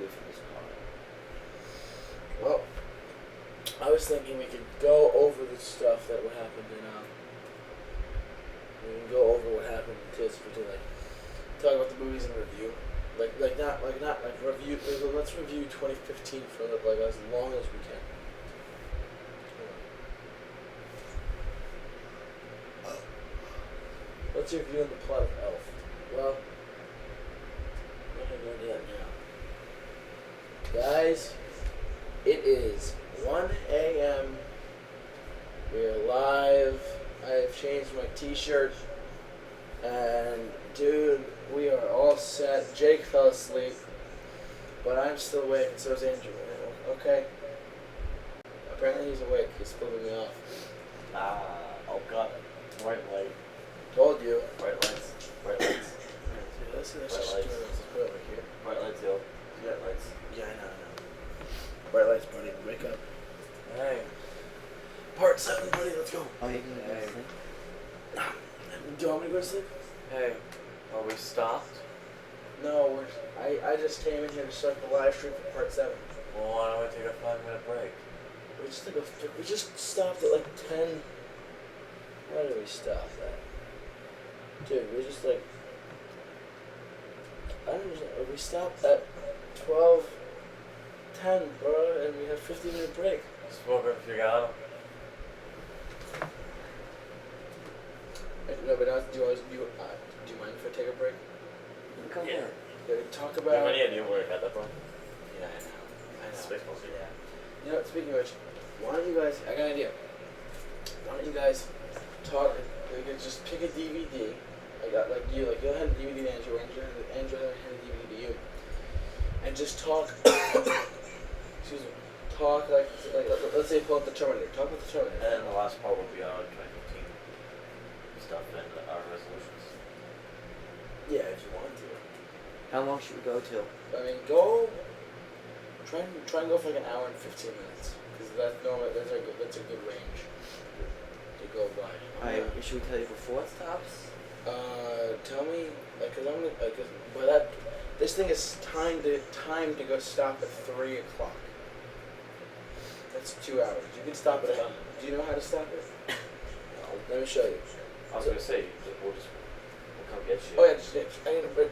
for this car. Well, I was thinking we could go over the stuff that would happen in we can go over what happened in Tales for Two, like talk about the movies in review. Not review. Let's review 2015 for like as long as we can. What's your view on the plot of Elf? Well, I'm not going to do that now. Guys, it is 1 a.m. We are live. I have changed my t-shirt. And, dude, we are all set. Jake fell asleep. But I'm still awake, and so is Andrew. Okay? Apparently he's awake. He's flipping me off. Oh god. Bright light. Told you. Bright lights. Bright lights. Dude, let's Bright just lights. let's put it over here. Bright lights, yo. Bright lights. Yeah, I know. Bright lights, buddy. Wake up. Hey. Part 7, buddy. Let's go. Oh, you can go to sleep? Do you want me to go to sleep? Hey. Are we stopped? No, I just came in here to start the live stream for Part 7. Well, why don't we take a 5-minute break? We just stopped at like 10. Why did we stop that? Dude, we just like. I don't know. We stopped at 12:10, bro, and we had a 15-minute break. Smoke if you got them. No, but now, do you mind if I take a break? Go ahead. Talk Do you have about. any idea where I got that from? Yeah, I know. Spaceballs. Yeah. You know, speaking of which, why don't you guys? I got an idea. Why don't you guys talk? You can just pick a DVD. I got you'll hand a DVD to Andrew. Andrew hand a DVD to you, and just talk. Excuse me. Talk like let's say pull up the Terminator. Talk about the Terminator. And the last part will be our 2015 stuff and our resolutions. Yeah, if you want to. How long should we go till? I mean, go. Try and go for like an hour and 15 minutes, because that's a good range to go by. Should we tell you before it stops? Tell me, this thing is timed to go stop at 3 o'clock. That's 2 hours. You can stop it. Do you know how to stop it? Let me show you. I was gonna say we'll come get you. Oh yeah,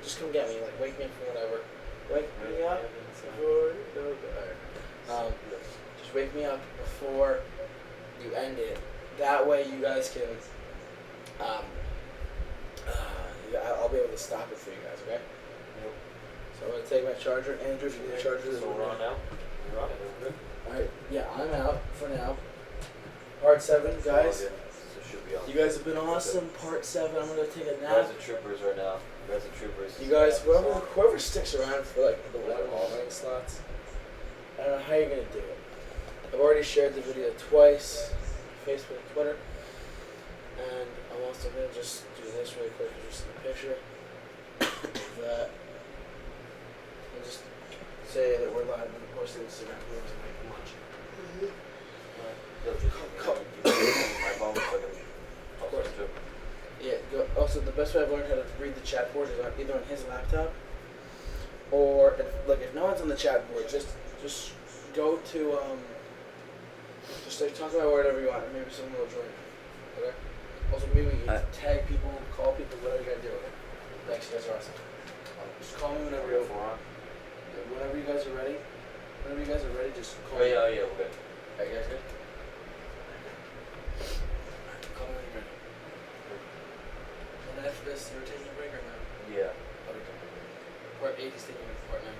just come get me. Like wake me up from whatever. Wake me up before you go there. Just wake me up before you end it. That way you guys can. I'll be able to stop it for you guys. Okay. Yep. So I'm gonna take my charger. Andrew, if you need a charger. So we're on now. You're on. Alright, yeah, I'm out for now. Part 7, guys. So should be on. You guys have been awesome. Part 7, I'm gonna take a nap. Guys are troopers right now. Guys are troopers. You guys, whoever sticks around for like the morning slots, I don't know how you're gonna do it. I've already shared the video twice, Facebook, Twitter, and I'm also gonna just do this really quick, just in a picture of that, and just say that we're live and of course Instagram. My phone was fucking. Of course. Yeah. Also, the best way I've learned how to read the chat board is either on his laptop, or if no one's on the chat board, just go to just talk about whatever you want, and maybe someone will join. Okay. Also, maybe you can tag people, call people, whatever you gotta do. Okay. Thanks, you guys are awesome. Just call me whenever you're whenever you guys are ready. Whenever you guys are ready, just call me. Oh yeah, we're good. Are you guys good? Call me when you're ready. And after this, you're taking a break or no? Yeah. Okay. Part 8 is taking part 9.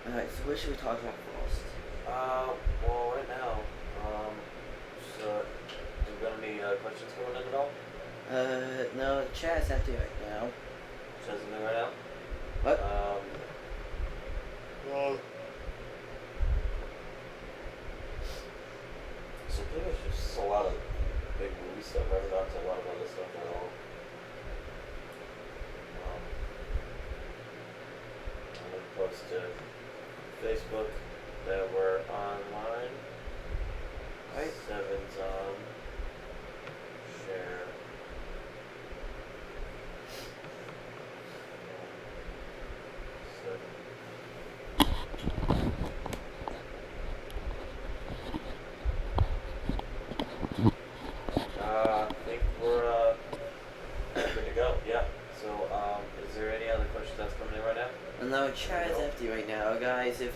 Alright, so what should we talk about first? Well, right now, so, do we got any questions going in at all? No, the chat's empty right now. Says anything right now? What? So pretty much just a lot of big movie stuff. I haven't gotten to a lot of other stuff at all. I'm gonna post to Facebook that we're online. Right. 7's on. Share.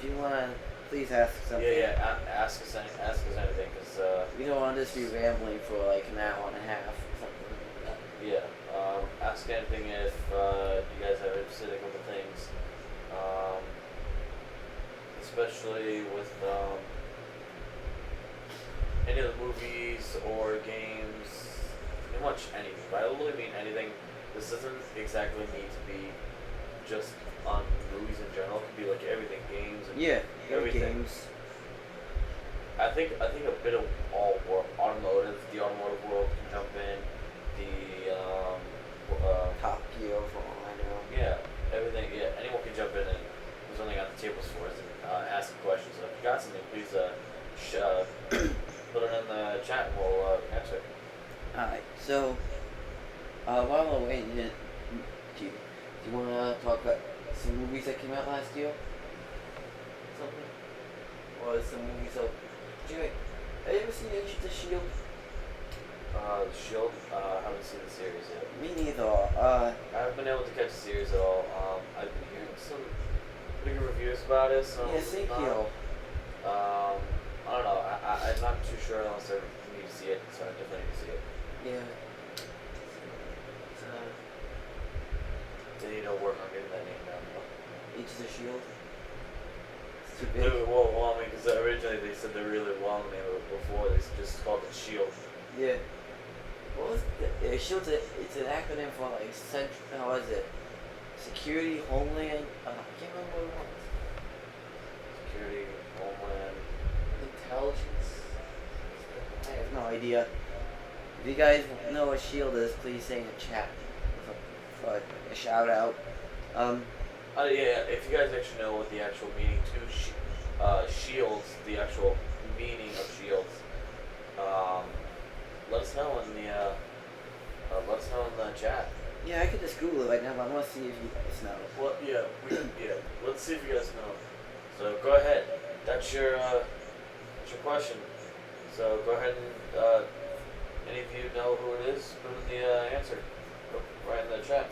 if you wanna, please ask something. Ask us anything, cause We don't want to just be rambling for like an hour and a half or something like that. ask anything if you guys are interested in a couple things, especially with any of the movies or games, pretty much anything. But I literally mean anything. This doesn't exactly need to be just on movies in general. It could be like everything, games and Yeah, everything. games. I think a bit of all automotive. The automotive world can jump in. The Top Gear for all I know. yeah, everything. Yeah, anyone can jump in, and there's something on the tables for us and ask questions. So if you got something, please put it in the chat and we'll answer it. Alright, so while we're waiting, do you want to talk about some movies that came out last year? Something? Or some movies of... Jerry, have you ever seen Agents of S.H.I.E.L.D.? The Shield. I haven't seen the series yet. Me neither. I haven't been able to catch the series at all. I've been hearing some pretty good reviews about it. So yeah, same here. I don't know. I'm not too sure unless I need to see it. So I definitely need to see it. Yeah. They need to work on getting that name down. Agents of S.H.I.E.L.D. It's too They, big. well, I mean, because originally they said the really long name of it before. They just called it Shield. Yeah. What was it? S.H.I.E.L.D. It's an acronym for like how is it? Security, Homeland. I can't remember what it was. Security, Homeland. Intelligence. I have no idea. If you guys know what S.H.I.E.L.D. is, please say in the chat for a shout out. If you guys actually know what the actual meaning to shields, the actual meaning of shields, let us know in the chat. Yeah, I could just Google it right now, but I want to see if you guys know. Well, let's see if you guys know. So go ahead. That's your question. So go ahead and any of you know who it is, put in the answer right in the chat.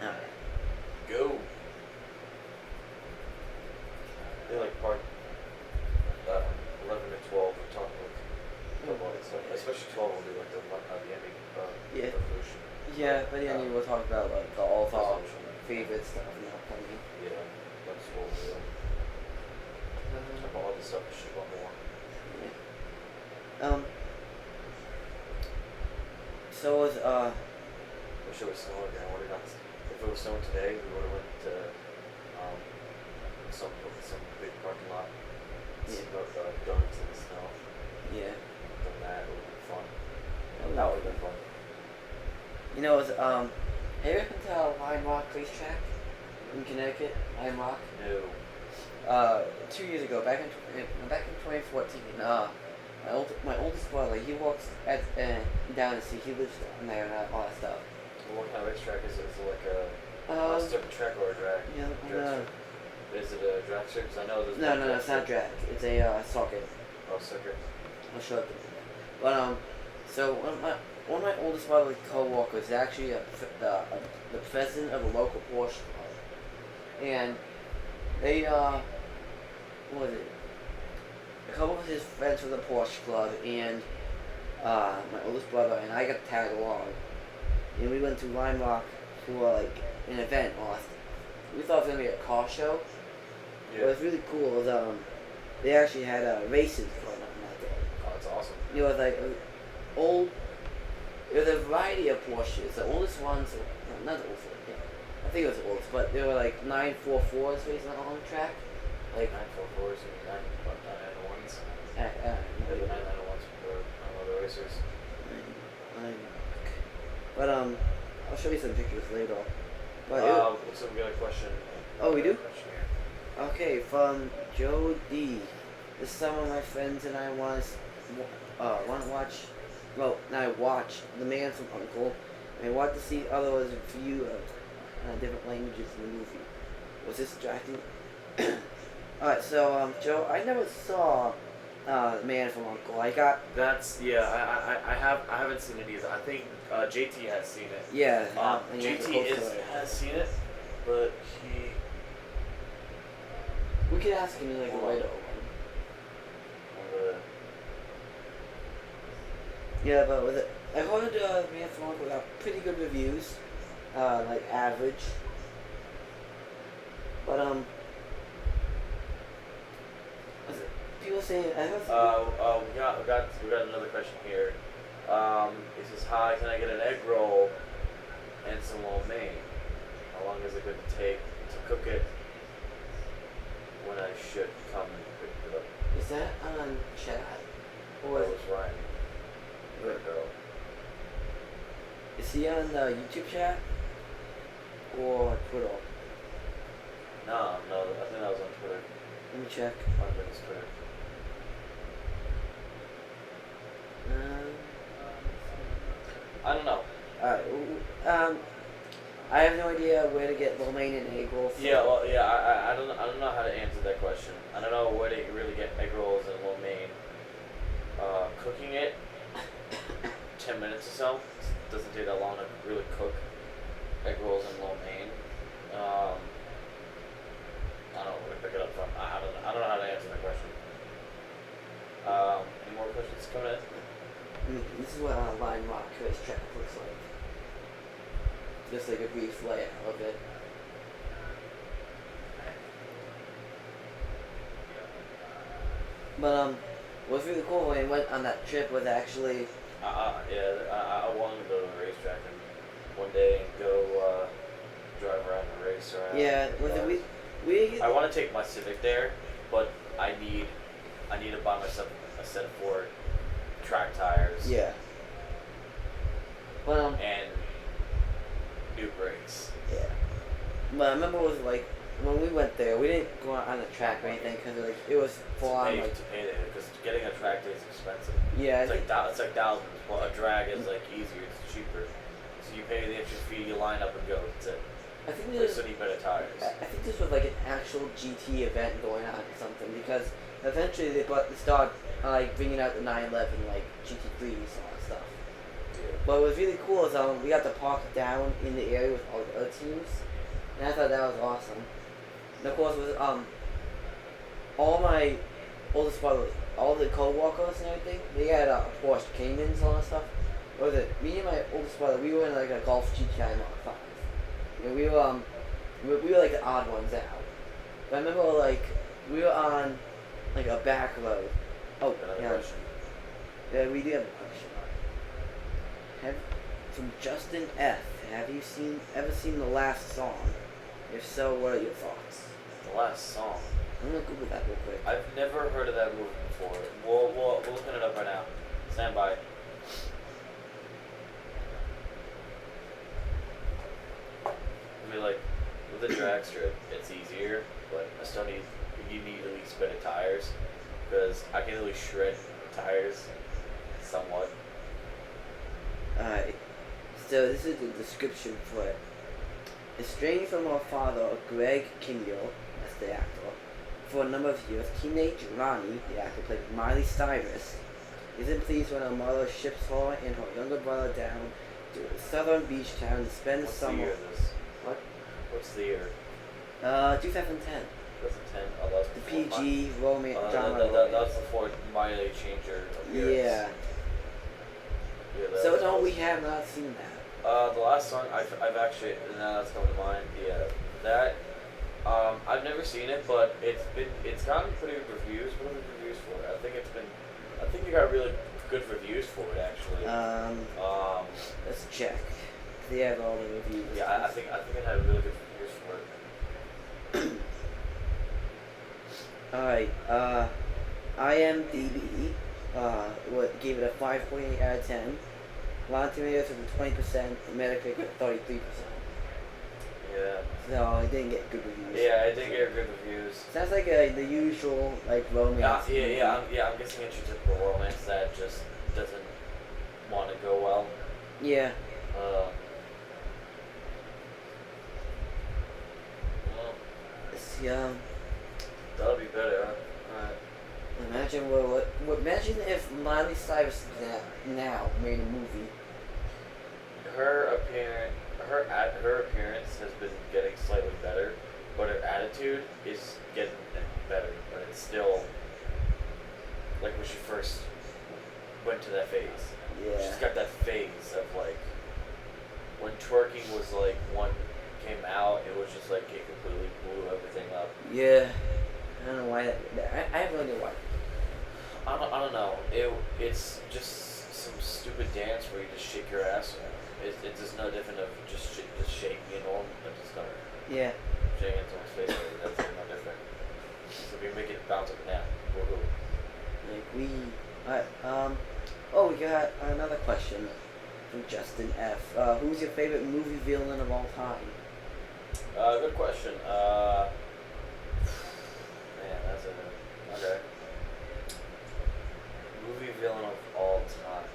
Alright. Go. They like part 11 to 12. We're talking about it, so especially 12 will be like the ending Yeah. revolution. Yeah, by the end we'll talk about like all of our Resolution. favorite stuff in the upcoming. Yeah, that's what we'll do. About all this stuff, we should go more. Yeah. So was Wish it was snowing again. If it was snowing today, we would have went to some big parking lot. Yeah. See about donuts in the snow. yeah. Done that. It would have been fun. That That would have been fun. You know, it was have you ever been to Lime Rock racetrack in Connecticut? Lime Rock. No. 2 years ago, back in 2014, my oldest brother, he walks down to see, he lives down there and all that stuff. Well, what kind of racetrack is it? Is it like a circuit track or a drag? Yeah, Drag circuit? Is it a drag circuit? 'Cause I know there's no, it's not drag. It's a socket. Oh, circuit. I'll show it to you. But so one of my oldest brother's co-workers is actually the president of a local Porsche club, and they what was it? A couple of his friends from the Porsche club and my oldest brother and I got tagged along, and we went to Lime Rock for like an event. We thought it was gonna be a car show. Yeah. It was really cool. It was, they actually had races going on that day. Oh, that's awesome. It was like it was a variety of Porsches. The oldest ones, not the oldest one, yeah. I think it was the oldest, but there were like 944s racing along the track. Like 944s and 991s. uh, Yeah, the 991s were other racers. But I'll show you some pictures later. But Looks like we got a question. Oh, we do? Question here. okay, from Joe D. This summer, my friends and I want to watch. Well, I watch The Man from U.N.C.L.E. and I want to see others' view of different languages in the movie. Was this distracting? Alright, so Joe, I never saw The Man from U.N.C.L.E. I got I haven't seen it either. I think JT has seen it. yeah. and you have to JT post it. has seen it, but he We could ask him like a Hold on. widow one. Uh, Yeah, but with it, I heard Man from Uncle got pretty good reviews, like average. But what's it? People saying I heard. we got another question here. It says, "Hi, can I get an egg roll and some lo mein? How long is it going to take to cook it? When I should come and pick it up?" Is that on chat Or or was Ryan? Good girl. is he on the YouTube chat or Twitter? No, I think that was on Twitter. Let me check. Might have been his Twitter. I don't know. Alright. I have no idea where to get lo mein and egg rolls. Yeah, well, yeah, I don't know how to answer that question. I don't know where to really get egg rolls and lo mein. Cooking it 10 minutes or so doesn't take that long to really cook egg rolls and lo mein. I don't know where to pick it up from. I don't know how to answer that question. Any more questions coming in? This is what line rock curse track looks like. Just like a brief layout of it. But what's really cool when we went on that trip was actually I wanted to go to the racetrack and one day and go drive around and race around. yeah, was it we I want to take my Civic there, but I need to buy myself a set of 4 track tires. yeah. But And new brakes. yeah. But I remember it was like when we went there, we didn't go on the track or anything because like it was full on like To pay there, because getting a track day is expensive. yeah. It's like thousands. Well, a drag is like easier, it's cheaper. So you pay the extra fee, you line up and go. That's it. I think You there's still need better tires. I think this was like an actual GT event going on or something because eventually they started like bringing out the 911 like GT3s and all that stuff. Yeah. But what was really cool is we got to park down in the area with all the other teams, and I thought that was awesome. And of course, with all my oldest brother, all the co-workers and everything, they had Porsche Caymans and all that stuff. What was it? Me and my oldest brother, we were in like a Golf GTI Mark 5. And we were like the odd ones out. But I remember like we were on like a back road. Oh, Another yeah. question. Yeah, we do have a question. From Justin F. Have you ever seen The Last Song? If so, what are your thoughts? The last song. I'm gonna Google that real quick. I've never heard of that movie before. We'll look it up right now. Stand by. I mean, like, with a drag strip, it's easier, but I still need, you need at least better tires, because I can at least shred tires somewhat. Alright, so this is the description for it. Estranged from her father, Greg Kingill, that's the actor, for a number of years, teenage Ronnie, the actor played Miley Cyrus, isn't pleased when her mother ships her and her younger brother down to a southern beach town to spend the What's the summer. year of this? What? What's the year? 2010. 2010? Oh, that was The before PG romance drama. that romance. was before Miley changed her appearance. Yeah. Yeah, that So was- no, we have not seen that. The last song I've actually, now that's coming to mind. Yeah, that I've never seen it, but it's gotten pretty good reviews. What are the reviews for it? I think it got really good reviews for it actually. Let's check. They have all the reviews. Yeah, I think it had really good reviews for it. Alright, IMDb, gave it a 5.8 out of 10. Rotten Tomatoes with 20%, Metacritic with 33%. Yeah. So it didn't get good reviews. Yeah, it did get good reviews. Sounds like the usual like romance. movie. I'm guessing it's your typical romance that just doesn't want to go well. Yeah. Well, Let's see, that'll be better. Huh? imagine imagine if Miley Cyrus now made a movie. Her appearance has been getting slightly better, but her attitude is getting better, but it's still like when she first went to that phase. Yeah. She's got that phase of like when twerking was like one came out, it was just like it completely blew everything up. Yeah. I don't know why. I have no idea why. I don't know. It's just some stupid dance where you just shake your ass around. It's just no different of just shaking it normal and just start Yeah. shaking it someone's face. That's no different. So if you make it bounce up and down, we'll go. Like we. Alright. Oh, we got another question from Justin F. Who's your favorite movie villain of all time? Good question. Man, that's a okay. Movie villain of all time.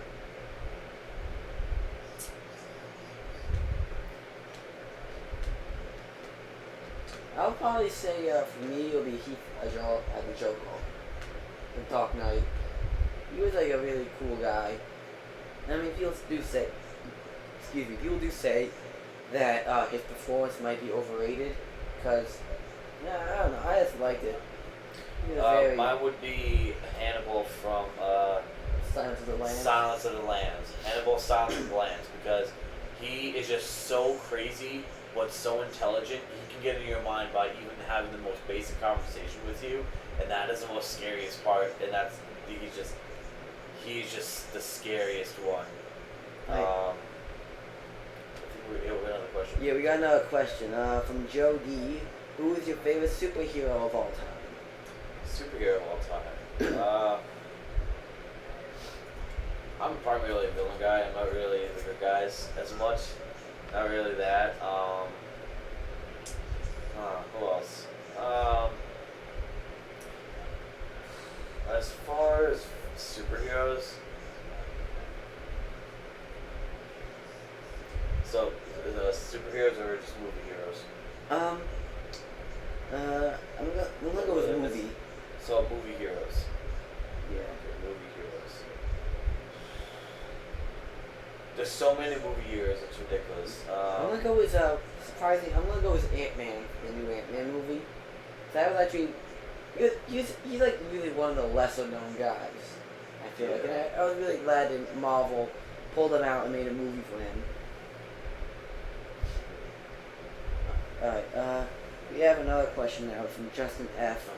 I'll probably say for me it'll be Heath Ledger as the Joker in Dark Knight. He was like a really cool guy. I mean, people do say that his performance might be overrated because, yeah, I don't know, I just liked it. He was very Mine would be Hannibal from Silence of the Lambs. Silence of the Lambs. Hannibal Silence of the Lambs, because he is just so crazy but so intelligent. He can get in your mind by even having the most basic conversation with you, and that is the most scariest part. And he's just the scariest one. Right. I think we have another question. Yeah, we got another question from Joe D. Who is your favorite superhero of all time? Superhero of all time. I'm primarily a villain guy. I'm not really into the good guys as much. Not really that. Who else? As far as superheroes, so the superheroes or just movie heroes? I'm gonna go with movie. So movie heroes. Yeah. Okay, movie heroes. There's so many movie heroes, it's ridiculous. I'm gonna go with surprising. I'm gonna go with Ant-Man, the new Ant-Man movie. That was actually he's like really one of the lesser known guys. I feel like, and I was really glad that Marvel pulled him out and made a movie for him. Alright, we have another question now from Justin F.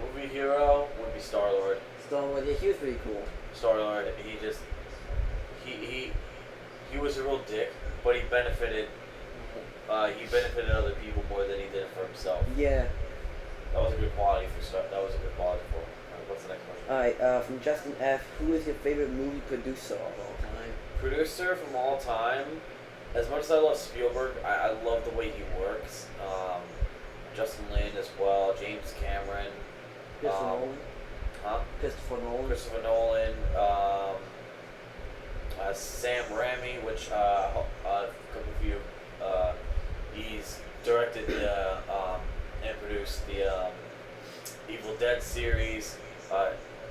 Movie hero would be Star-Lord. Star-Lord, yeah, he was pretty cool. Star-Lord, he was a real dick, but he benefited other people more than he did for himself. Yeah. That was a good quality for him. Alright, what's the next question? Alright, from Justin F. Who is your favorite movie producer of all time? Producer from all time. As much as I love Spielberg, I love the way he works. Justin Lin as well, James Cameron. Christopher Nolan. Huh? Christopher Nolan. Sam Raimi, which a couple of you, he's directed and produced the Evil Dead series,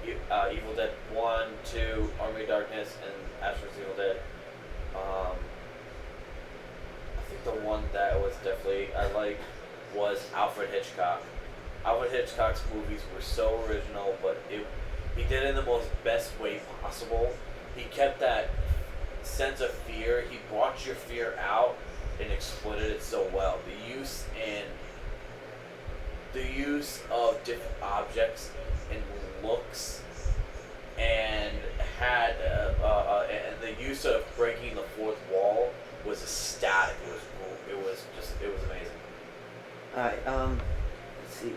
Evil Dead 1, 2, Army of Darkness, and Ashton's Evil Dead. I think the one that was definitely I like was Alfred Hitchcock. Alfred Hitchcock's movies were so original, but he did it in the most best way possible. He kept that sense of fear. He brought your fear out and exploited it so well. The use of different objects and looks, and had and the use of breaking the fourth wall was ecstatic. It was cool. It was amazing. Alright, let's see.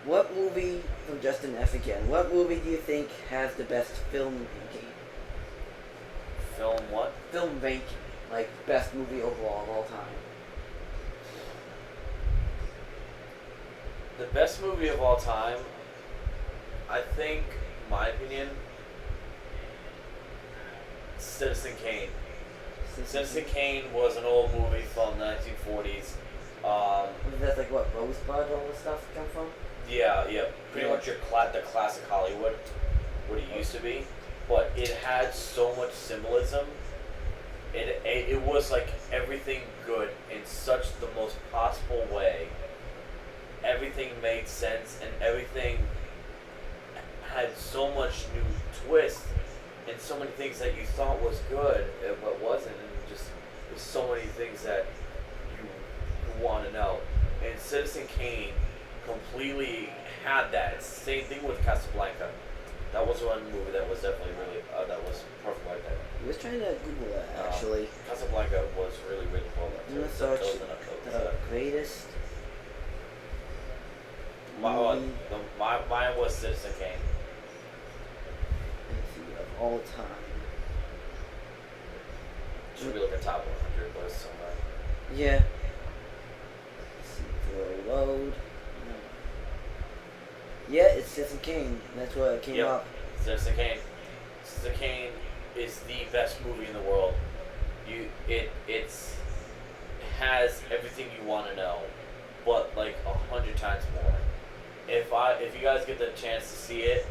What movie, from Justin F. again, what movie do you think has the best film ranking? Film what? Film ranking. Like, best movie overall of all time. The best movie of all time, I think, my opinion, Citizen Kane. Citizen Kane was an old movie from the 1940s. That's like what, Rosebud, all this stuff come from? Yeah. Pretty much the classic Hollywood, what it used to be. But it had so much symbolism it was like everything good in such the most possible way. Everything made sense, and everything had so much new twist, and so many things that you thought was good, but wasn't, and just there's so many things that you want to know. And Citizen Kane completely had that. It's the same thing with Casablanca. That was one movie that was definitely really that was perfect like that. I was trying to Google that actually. Casablanca was really really well done. I'm gonna search the greatest movie Mine was Citizen Kane. of all time. Should be like a top 100 list somewhere. Yeah. Let's see, throw load. No. Yeah, it's Citizen Kane. That's what it came up. Citizen Kane. Citizen Kane is the best movie in the world. It has everything you want to know, but like 100 times more. If you guys get the chance to see it,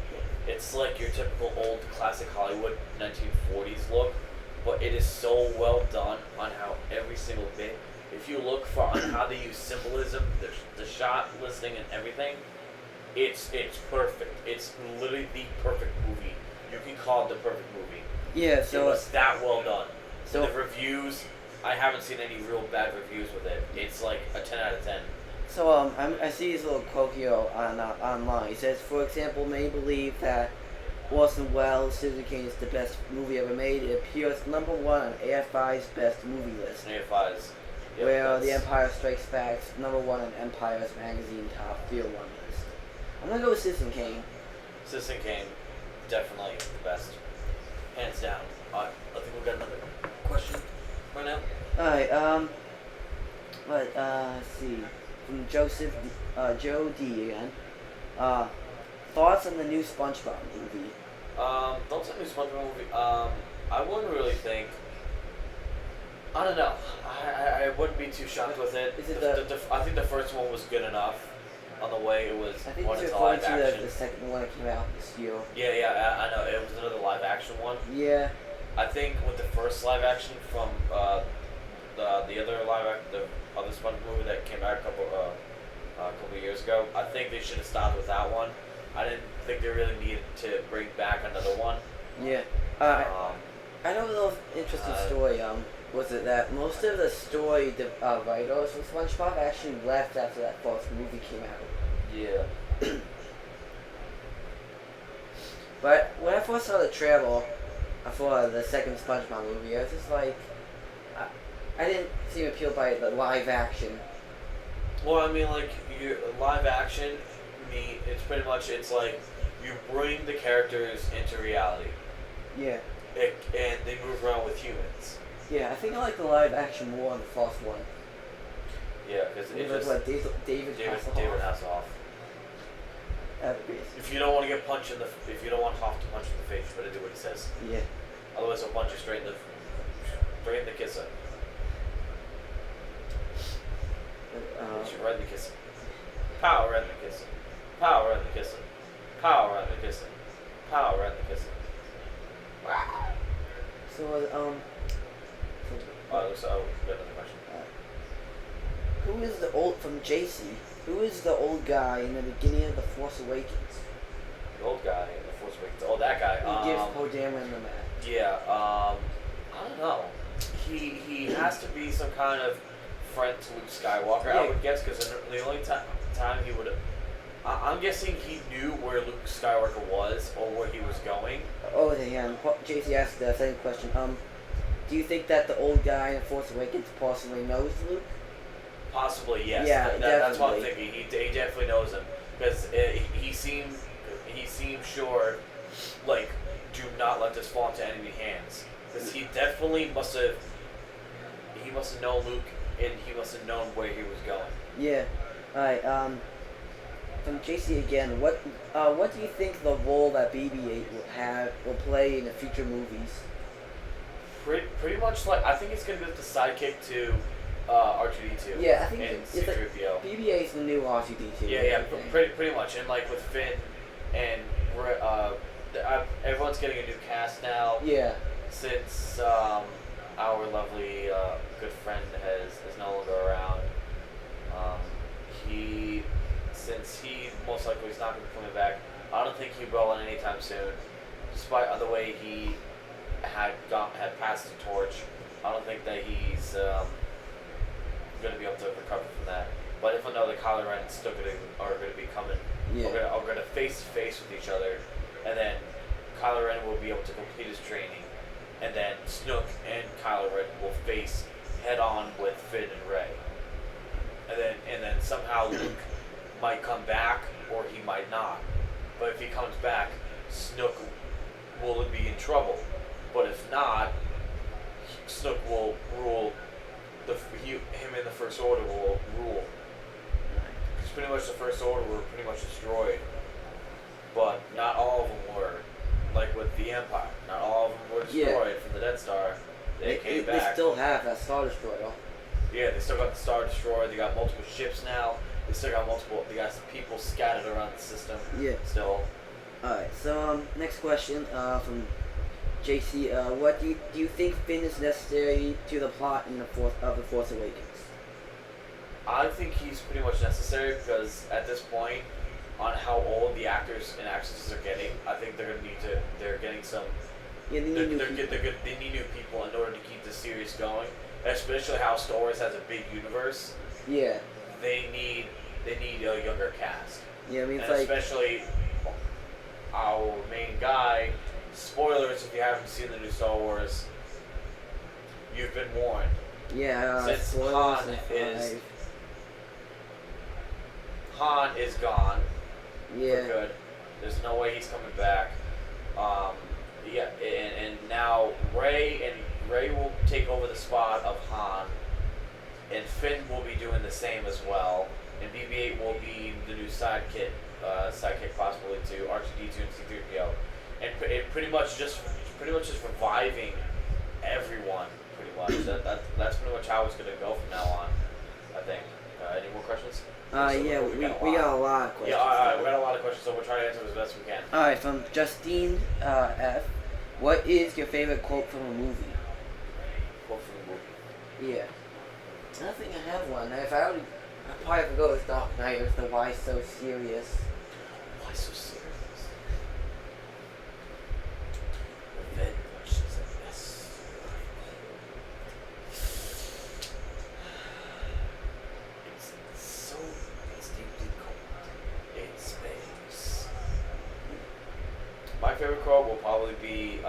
it's like your typical old classic Hollywood 1940s look, but it is so well done on how every single bit. If you look for on how they use symbolism, the shot listing and everything, it's perfect. It's literally the perfect movie. You can call it the perfect movie. Yeah, so it was that well done. So the reviews, I haven't seen any real bad reviews with it. It's like a 10 out of 10. So I see this little quote here on online. It says, for example, many believe that Orson Welles' Citizen Kane is the best movie ever made. It appears #1 on AFI's best movie list. AFI's. Yep, where The Empire Strikes Back's #1 on Empire's magazine top field one list. I'm gonna go with Citizen Kane. Citizen Kane, definitely the best, hands down. I think we got another question right now. Alright, let's see. From Joe D again. Thoughts on the new SpongeBob movie? Thoughts on the new SpongeBob movie? I wouldn't really think. I don't know. I wouldn't be too shocked with it. Is it I think the first one was good enough. On the way it was. I think one it's into live referring to action. the second one that came out this year. Yeah, I know. It was another live action one. Yeah. I think with the first live action from the other SpongeBob movie that came out a couple years ago, I think they should have stopped with that one. I didn't think they really needed to bring back another one. Yeah. I know a little interesting story. Was it that most of the story writers for SpongeBob actually left after that first movie came out? Yeah. But when I first saw the trailer for the second SpongeBob movie, I was just like, I didn't seem appealed by the live action. Well, I mean, like live action, it's pretty much like you bring the characters into reality. Yeah. And they move around with humans. Yeah, I think I like the live action more on the first one. Yeah, because it just like David Hasselhoff. If you don't want to get punched if you don't want Hoff to punch in the face, you better do what he says. Yeah. Otherwise, he'll punch you straight in the kisser. Right in the kisser. Power in the kisser. Power in the kisser. Power in the kisser. Power in the kisser. So we got another question. Who is the old from JC? Who is the old guy in the beginning of The Force Awakens? The old guy in The Force Awakens. Oh, that guy. He gives Poe Dameron the map. Yeah. I don't know. He has to be some kind of friend to Luke Skywalker, Yeah. I would guess, because the only time he would have. I'm guessing he knew where Luke Skywalker was or where he was going. Oh, yeah. JC asked the second question. Do you think that the old guy in Force Awakens possibly knows Luke? Possibly, yes. Yeah, that's what I'm definitely. thinking. He definitely knows him because he seemed sure, like, do not let this fall into enemy hands. Because he definitely must have known Luke and he must have known where he was going. Yeah. Alright. From JC again. What do you think the role that BB-8 will play in the future movies? Pretty much like I think it's gonna be the sidekick to R2D2. Yeah, I think and it's like C-3PO. BB-8's the new R2D2. Yeah, pretty much, and like with Finn, and everyone's getting a new cast now. Yeah. Since our lovely good friend is no longer around. Um, since he most likely is not going to be coming back, I don't think he will anytime soon. Despite the way he had passed the torch, I don't think that he's going to be able to recover from that. But if I know that Kylo Ren and still are going to be coming, are going to face to face with each other, and then Kylo Ren will be able to complete his training, and then Snoke and Kylo Ren will face head on with Finn and Rey, and then somehow Luke might come back or he might not. But if he comes back, Snoke will be in trouble. But if not, Snoke will rule. Him in the First Order will rule. Because pretty much the First Order were pretty much destroyed. But not all of them were. Like with the Empire, not all of them were destroyed from the Death Star. They came back. They still have that Star Destroyer. Yeah, they still got the Star Destroyer. They got multiple ships now. They still got multiple. They got some people scattered around the system. Yeah. Still. All right. So next question from JC. What do you think Finn is necessary to the plot in the Force Awakens? I think he's pretty much necessary because at this point, on how old the actors and actresses are getting, I think they're gonna need to. They're getting some. Yeah, they need new people. They need new people in order to keep the series going. Especially how Star Wars has a big universe. Yeah. They need a younger cast. Yeah, I mean, and it's especially our main guy. Spoilers if you haven't seen the new Star Wars. You've been warned. Yeah. Since Han is gone. Yeah. For good. There's no way he's coming back. Yeah, and now Rey will take over the spot of Han, and Finn will be doing the same as well. And BB-8 will be the new sidekick possibly to R2-D2 and C-3PO, and pretty much just reviving everyone. Pretty much that's pretty much how it's gonna go from now on. I think. Any more questions? Yeah, we got a lot of questions. Yeah, alright, we got a lot of questions, so we'll try to answer as best we can. Alright, from Justine F. What is your favorite quote from a movie? Quote from the movie? Yeah. I don't think I have one. If I probably have to go with Dark Knight or the Why So Serious. Why so serious? Revenge is a mess. It's deeply cold in space. My favorite quote will probably be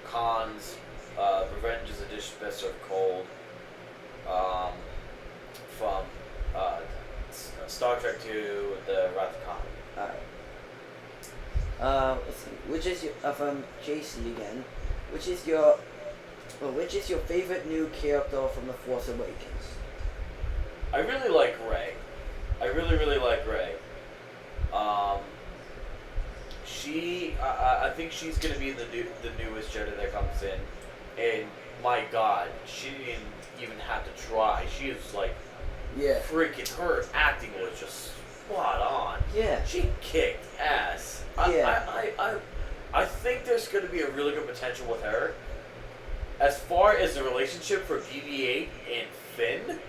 Khan's "Revenge is a dish best served cold" from Star Trek II: The Wrath of Khan. Alright. Let's see. Which is your from JC again? Which is your favorite new character from The Force Awakens? I really like Rey. I really like Rey. I think she's gonna be the newest Jedi that comes in, and my God, she didn't even have to try. She is like, freaking her acting was just spot on. Yeah, she kicked ass. I think there's gonna be a really good potential with her. As far as the relationship for BB-8 and Finn,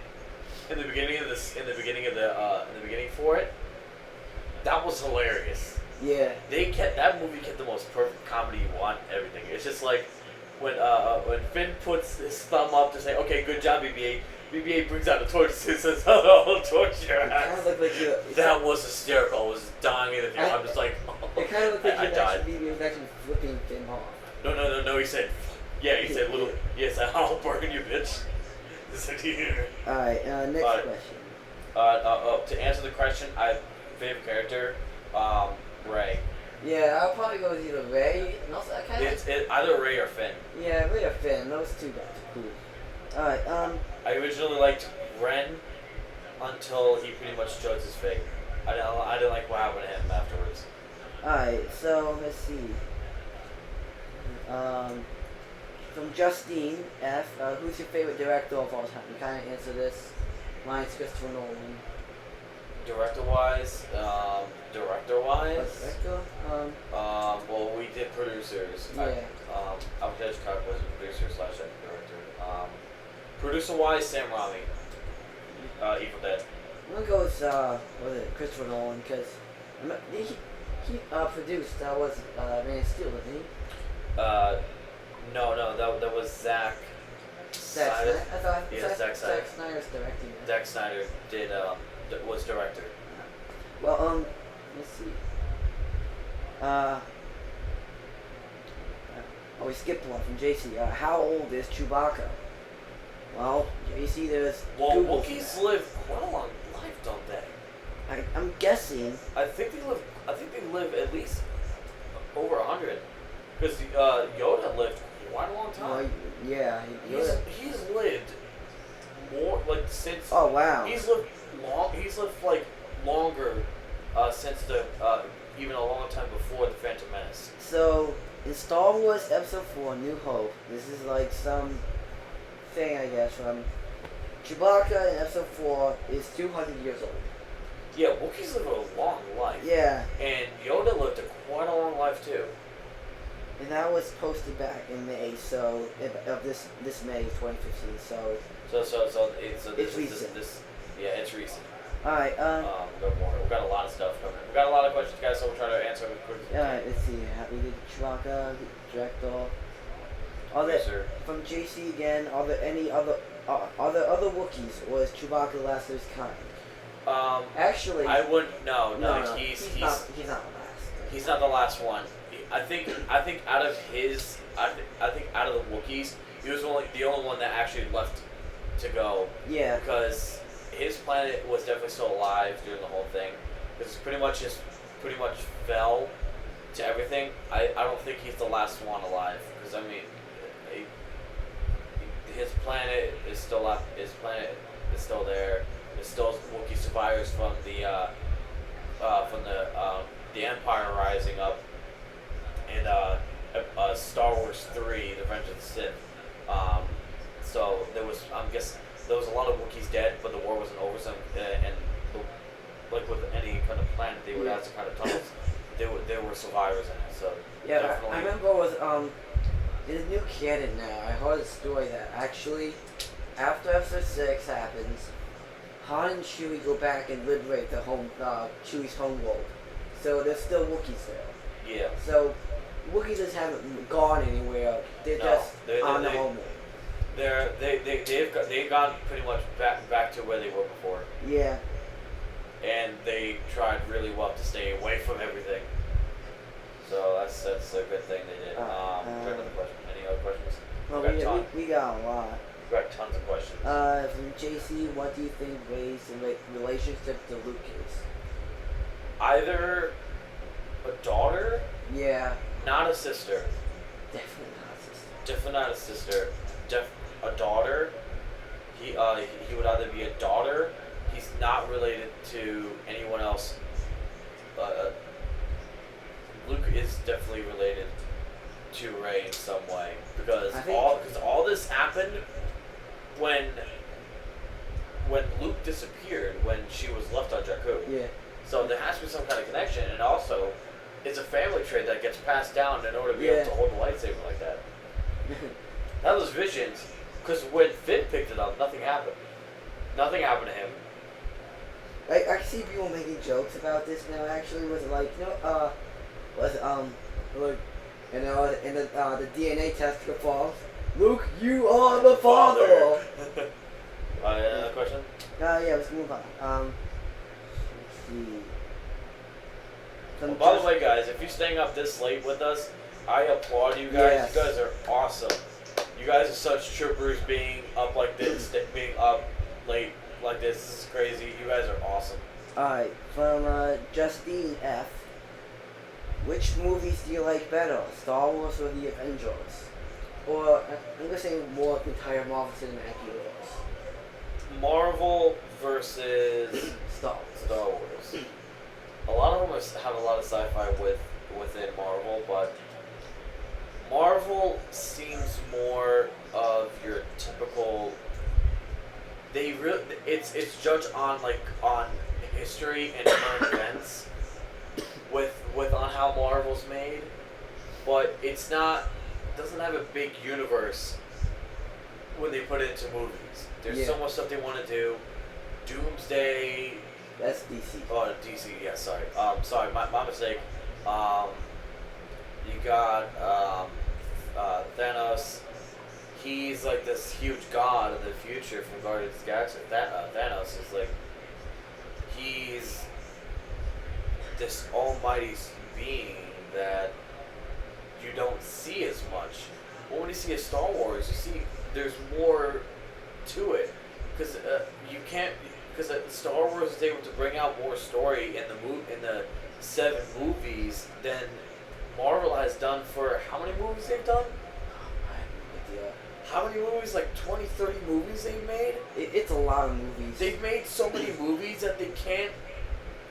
in the beginning for it, that was hilarious. Yeah. That movie kept the most perfect comedy you want, everything. It's just like when Finn puts his thumb up to say, "Okay, good job, BB-8." BB-8 brings out the torch and says, "I'll torch your ass." That was hysterical. I was dying in the theater. I'm just like, it kind of looked like BB-8 was actually flipping Finn off. No. He said, yes, I'll burn you, bitch. Alright, next question. To answer the question, favorite character, Rey. Yeah, I'll probably go with either Rey. And also, it's either Rey or Finn. Yeah, Rey or Finn. Those two guys are cool. Alright, I originally liked Ren until he pretty much chose his fate. I didn't like what happened to him afterwards. Alright, so let's see. From Justine F. Who's your favorite director of all time? You kind of answer this. Mine's Christopher Nolan. Director-wise? Director? Well, we did producers. Yeah. Alfred Hitchcock was a producer / director. Producer-wise, Sam Raimi. Evil Dead. I'm gonna go with was it Christopher Nolan because he produced was Man of Steel, didn't he? No, that was Zack. Zack Snyder. I thought Yeah, Zack Snyder. Zack Snyder's directing it. Zack Snyder was director. Well, let's see. Oh, we skipped one from JC. How old is Chewbacca? Well, JC, there's. Well, Google Wookiees for live quite a long life, don't they? that. I'm guessing. I think they live at least over 100. Because Yoda lived quite a long time. Well, yeah. He's lived more like since. Oh wow. He's lived long. He's lived like longer since the even a long time before the Phantom Menace. So in Star Wars Episode 4: New Hope, this is like some thing I guess from Chewbacca in Episode 4 is 200 years old. Yeah, Wookiees live a long life. Yeah. And Yoda lived quite a long life too. And that was posted back in May, so of this May 2015. So It's recent. Yeah, it's recent. all right. We've got a lot of stuff coming. We've got a lot of questions, guys. So we'll try to answer them quickly. All right. Let's see. We did Chewbacca, Director. Producer. From JC again. Are there any other? Are there other Wookiees, or is Chewbacca the last of his kind? Actually, I wouldn't. No. He's not the last. He's not the last one. I think out of his, I think out of the Wookiees, he was the only one that actually left to go. Yeah. Because his planet was definitely still alive during the whole thing. Because pretty much fell to everything. I don't think he's the last one alive. Because I mean, his planet is still up. His planet is still there. There's still Wookiee survivors from the Empire rising up. And Star Wars 3, The Revenge of the Sith. So there was, I'm guessing, there was a lot of Wookiees dead, but the war wasn't over. So, like with any kind of planet, they would have some kind of tunnels. There were survivors in it. So yeah, definitely. I remember it was in the new canon now. I heard a story that actually, after Episode 6 happens, Han and Chewie go back and liberate the Chewie's home world. So there's still Wookiees there. Yeah. So Wookiees just haven't gone anywhere. They're just on the home world. They've gone pretty much back to where they were before. Yeah. And they tried really well to stay away from everything. So that's a good thing they did. Another question. Any other questions? Well, we got a lot. We got tons of questions. From JC, what do you think Rey's relationship to Luke is? Either a daughter. Yeah. Not a sister. Definitely not a sister. Definitely not a sister. A daughter. He would either be a daughter. He's not related to anyone else. Luke is definitely related to Rey in some way because all this happened when Luke disappeared when she was left on Jakku. Yeah. So there has to be some kind of connection, and also it's a family trait that gets passed down in order to be able to hold the lightsaber like that. That was visions, because when Finn picked it up, nothing happened. Nothing happened to him. I see people making jokes about this now. Actually, was like like the DNA test for false. Luke, you are the father. Another question? Yeah, let's move on. Let's see. Well, by the way, guys, if you're staying up this late with us, I applaud you guys. Yes. You guys are awesome. You guys are such troopers being up like this, being up late like this. This is crazy. You guys are awesome. Alright, from Justine F. Which movies do you like better, Star Wars or The Avengers? Or, I'm going to say more of the entire Marvel Cinematic Universe. Marvel versus Star Wars. A lot of them have a lot of sci-fi within Marvel, but Marvel seems more of your typical. It's judged on history and current events with on how Marvel's made, but it's not. Doesn't have a big universe when they put it into movies. There's Yeah. so much stuff they want to do. Doomsday. That's DC. Oh, DC. Yeah, sorry. Sorry, my mistake. You got Thanos. He's like this huge god in the future from Guardians of the Galaxy. Thanos is like, he's this almighty being that you don't see as much. But when you see a Star Wars, you see there's more to it, because you can't, because Star Wars is able to bring out more story in the 7 movies than Marvel has done for how many movies they've done? How many movies? Like 20, 30 movies they've made? It's a lot of movies. They've made so many movies that they can't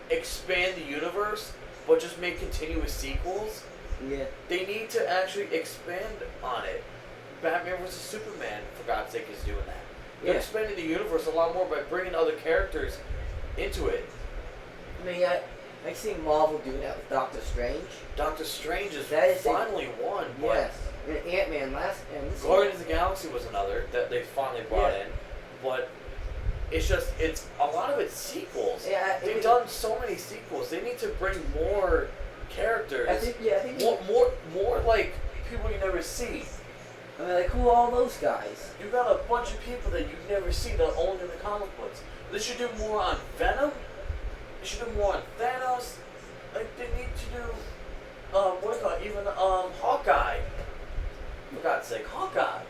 expand the universe, but just make continuous sequels. Yeah. They need to actually expand on it. Batman vs. Superman, for God's sake, is doing that. They're Yeah. expanding the universe a lot more by bringing other characters into it. I mean, I see Marvel doing that with Doctor Strange. Doctor Strange is That is finally one. But Yes. And Ant-Man and this Guardians of the Galaxy was another that they finally brought in. But it's a lot of it's sequels. Yeah, They've done so many sequels. They need to bring more characters. I think more like people you never see. I mean, like, who are all those guys? You got a bunch of people that you've never seen that are only in the comic books. They should do more on Venom. They should do more on Thanos. Like, they need to do, what do you call it? Even Hawkeye. For God's sake, Hawkeye.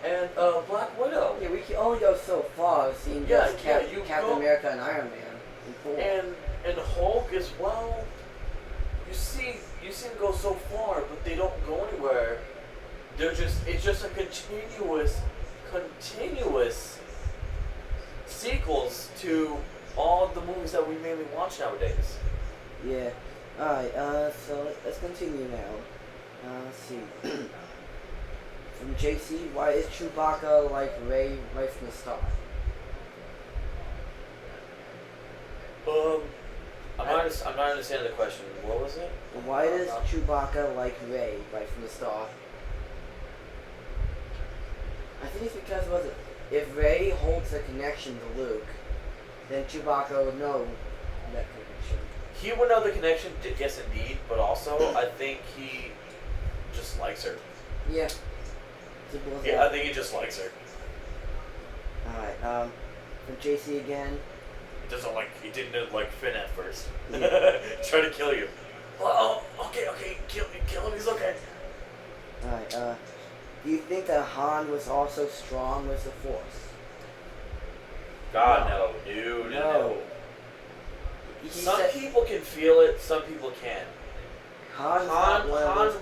And Black Widow. Yeah, we can only go so far. I've seen just Captain America and Iron Man and Thor. And Hulk as well. You see them go so far, but they don't go anywhere. It's just a continuous sequels to all the movies that we mainly watch nowadays. Yeah. Alright, so let's continue now. Let's see. From JC, why is Chewbacca like Rey right from the start? I'm not understanding the question. What was it? Why does Chewbacca like Rey right from the start? I think it's because if Rey holds a connection to Luke, then Chewbacca would know that connection. He would know the connection, yes indeed, but also I think he just likes her. Yeah. Yeah, I think he just likes her. Alright, from JC again. He didn't like Finn at first. Yeah. Try to kill you. Oh, okay, kill him, he's okay. Alright, do you think that Han was also strong with the Force? God, no. Some people can feel it, some people can't. Han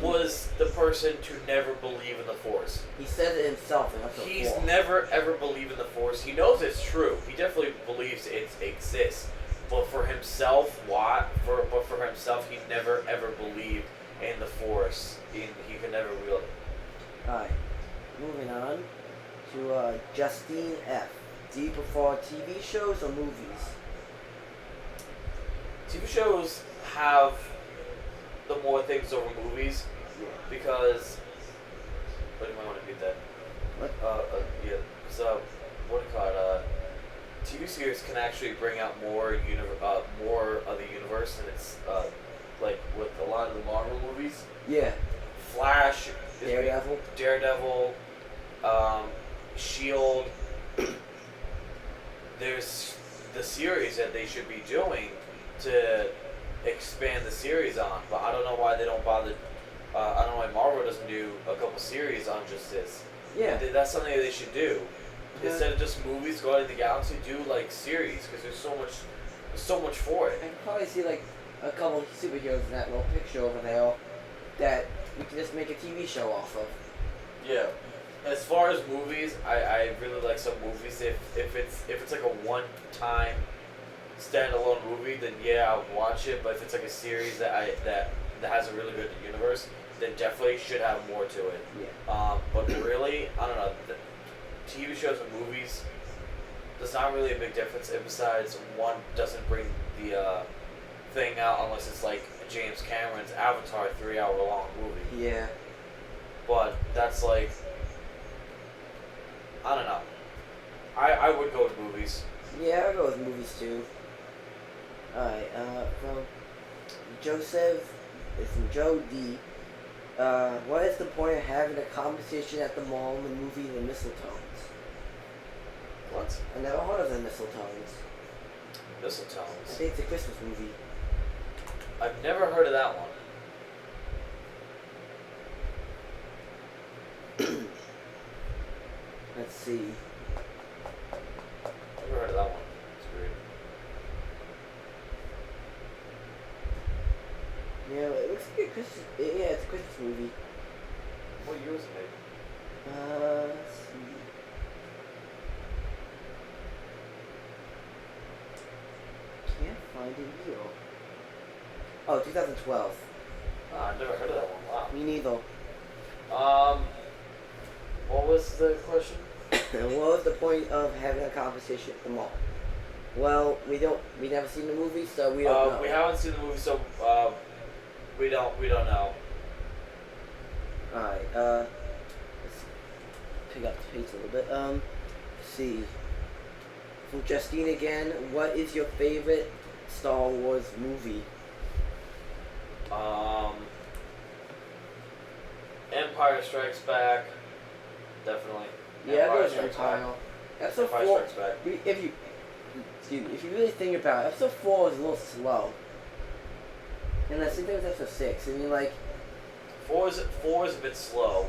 was the person to never believe in the Force. He said it himself in episode 4. He's never ever believed in the Force. He knows it's true. He definitely believes it exists. But for himself, But for himself, he never ever believed in the Force. He could never really. Alright, moving on to Justine F. Do you prefer TV shows or movies? TV shows have the more things over movies because. But you might want to repeat that. What? Yeah. So, what do you call it? TV series can actually bring out more of the universe, and it's like with a lot of the Marvel movies. Yeah. Flash, Daredevil, Shield. There's the series that they should be doing to expand the series on, but I don't know why they don't bother. I don't know why Marvel doesn't do a couple series on just this. Yeah. That's something that they should do. Instead of just movies, Guardians of the Galaxy, do like series because there's so much for it. I can probably see like a couple of superheroes in that little picture over there that we can just make a TV show off of. Yeah. As far as movies, I really like some movies. If it's like a one-time standalone movie, then yeah, I'll watch it. But if it's like a series that has a really good universe, then definitely should have more to it. Yeah. But really, I don't know. The TV shows and movies, there's not really a big difference. And besides, one doesn't bring the thing out unless it's like James Cameron's Avatar 3-hour long movie. Yeah. But that's like I don't know. I would go with movies. Yeah, I'll go with movies too. Alright, from Joseph, it's from Joe D. What is the point of having a competition at the mall in the movie The Mistletones? What? I never heard of The Mistletones. I Mistletones. think it's a Christmas movie. I've never heard of that one. Let's see. Never heard of that one. It's weird. Yeah, it looks like a Christmas. Yeah, it's a Christmas movie. What year was it made? Let's see. Can't find it here. Oh, 2012. I've never heard of that one. Wow. Me neither. What was the question? What was the point of having a competition at the mall? Well, we never seen the movie, so we don't know. We haven't seen the movie, so we don't know. Alright, let's pick up the pace a little bit. Let's see. From Justine again, what is your favorite Star Wars movie? Empire Strikes Back. Definitely. Yeah, Empire it was Strikes Empire. Back. Episode Empire 4, Strikes Back. if you really think about it, episode 4 was a little slow. And I think that was episode 6. I mean, like, Four is a bit slow